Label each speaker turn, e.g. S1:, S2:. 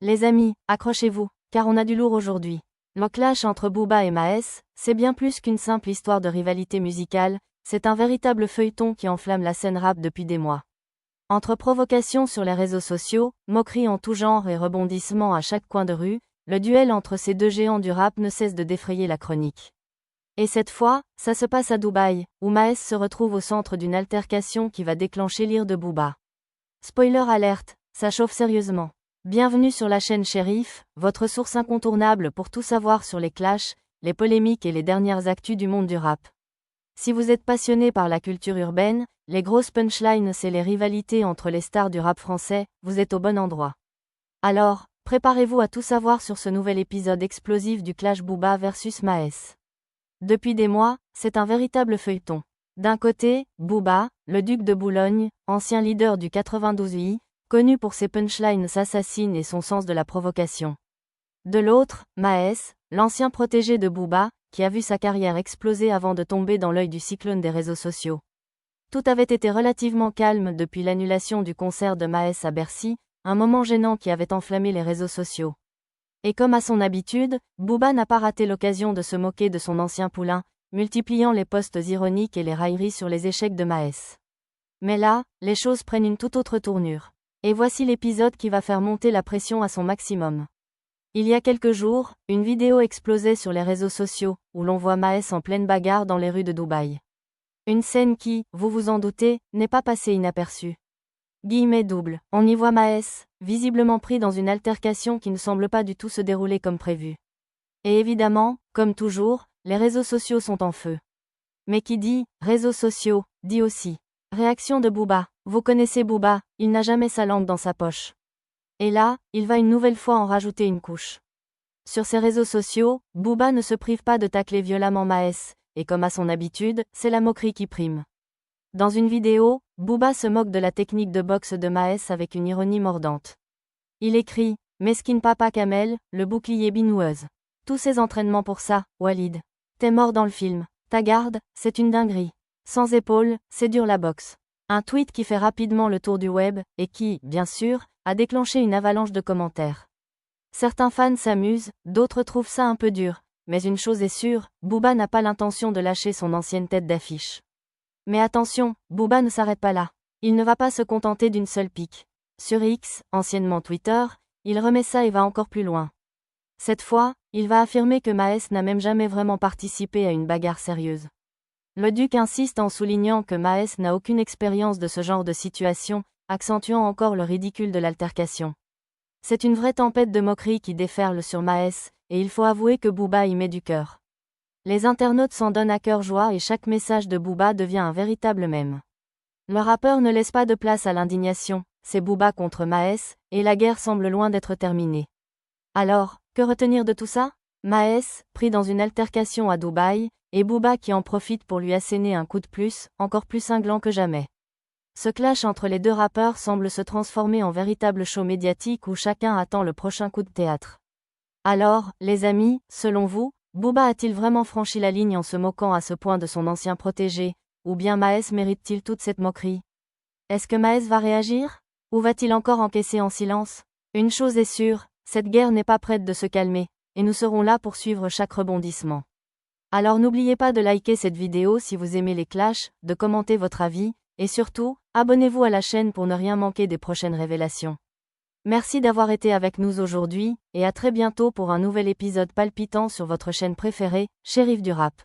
S1: Les amis, accrochez-vous, car on a du lourd aujourd'hui. Le clash entre Booba et Maes, c'est bien plus qu'une simple histoire de rivalité musicale, c'est un véritable feuilleton qui enflamme la scène rap depuis des mois. Entre provocations sur les réseaux sociaux, moqueries en tout genre et rebondissements à chaque coin de rue, le duel entre ces deux géants du rap ne cesse de défrayer la chronique. Et cette fois, ça se passe à Dubaï, où Maes se retrouve au centre d'une altercation qui va déclencher l'ire de Booba. Spoiler alerte, ça chauffe sérieusement. Bienvenue sur la chaîne Shérif, votre source incontournable pour tout savoir sur les clashs, les polémiques et les dernières actus du monde du rap. Si vous êtes passionné par la culture urbaine, les grosses punchlines et les rivalités entre les stars du rap français, vous êtes au bon endroit. Alors, préparez-vous à tout savoir sur ce nouvel épisode explosif du clash Booba versus Maes. Depuis des mois, c'est un véritable feuilleton. D'un côté, Booba, le duc de Boulogne, ancien leader du 92i, connu pour ses punchlines assassines et son sens de la provocation. De l'autre, Maes, l'ancien protégé de Booba, qui a vu sa carrière exploser avant de tomber dans l'œil du cyclone des réseaux sociaux. Tout avait été relativement calme depuis l'annulation du concert de Maes à Bercy, un moment gênant qui avait enflammé les réseaux sociaux. Et comme à son habitude, Booba n'a pas raté l'occasion de se moquer de son ancien poulain, multipliant les posts ironiques et les railleries sur les échecs de Maes. Mais là, les choses prennent une toute autre tournure. Et voici l'épisode qui va faire monter la pression à son maximum. Il y a quelques jours, une vidéo explosait sur les réseaux sociaux, où l'on voit Maes en pleine bagarre dans les rues de Dubaï. Une scène qui, vous vous en doutez, n'est pas passée inaperçue. Guillemets double, on y voit Maes, visiblement pris dans une altercation qui ne semble pas du tout se dérouler comme prévu. Et évidemment, comme toujours, les réseaux sociaux sont en feu. Mais qui dit réseaux sociaux, dit aussi réaction de Booba. Vous connaissez Booba, il n'a jamais sa langue dans sa poche. Et là, il va une nouvelle fois en rajouter une couche. Sur ses réseaux sociaux, Booba ne se prive pas de tacler violemment Maes, et comme à son habitude, c'est la moquerie qui prime. Dans une vidéo, Booba se moque de la technique de boxe de Maes avec une ironie mordante. Il écrit « Mesquine papa Kamel, le bouclier binoueuse. Tous ces entraînements pour ça, Walid. T'es mort dans le film. Ta garde, c'est une dinguerie. Sans épaules, c'est dur la boxe. » Un tweet qui fait rapidement le tour du web, et qui, bien sûr, a déclenché une avalanche de commentaires. Certains fans s'amusent, d'autres trouvent ça un peu dur, mais une chose est sûre, Booba n'a pas l'intention de lâcher son ancienne tête d'affiche. Mais attention, Booba ne s'arrête pas là. Il ne va pas se contenter d'une seule pique. Sur X, anciennement Twitter, il remet ça et va encore plus loin. Cette fois, il va affirmer que Maes n'a même jamais vraiment participé à une bagarre sérieuse. Le duc insiste en soulignant que Maes n'a aucune expérience de ce genre de situation, accentuant encore le ridicule de l'altercation. C'est une vraie tempête de moquerie qui déferle sur Maes, et il faut avouer que Booba y met du cœur. Les internautes s'en donnent à cœur joie et chaque message de Booba devient un véritable mème. Le rappeur ne laisse pas de place à l'indignation, c'est Booba contre Maes, et la guerre semble loin d'être terminée. Alors, que retenir de tout ça? Maes, pris dans une altercation à Dubaï, et Booba qui en profite pour lui asséner un coup de plus, encore plus cinglant que jamais. Ce clash entre les deux rappeurs semble se transformer en véritable show médiatique où chacun attend le prochain coup de théâtre. Alors, les amis, selon vous, Booba a-t-il vraiment franchi la ligne en se moquant à ce point de son ancien protégé, ou bien Maes mérite-t-il toute cette moquerie? Est-ce que Maes va réagir? Ou va-t-il encore encaisser en silence? Une chose est sûre, cette guerre n'est pas prête de se calmer, et nous serons là pour suivre chaque rebondissement. Alors n'oubliez pas de liker cette vidéo si vous aimez les clashs, de commenter votre avis, et surtout, abonnez-vous à la chaîne pour ne rien manquer des prochaines révélations. Merci d'avoir été avec nous aujourd'hui, et à très bientôt pour un nouvel épisode palpitant sur votre chaîne préférée, Shérif du Rap.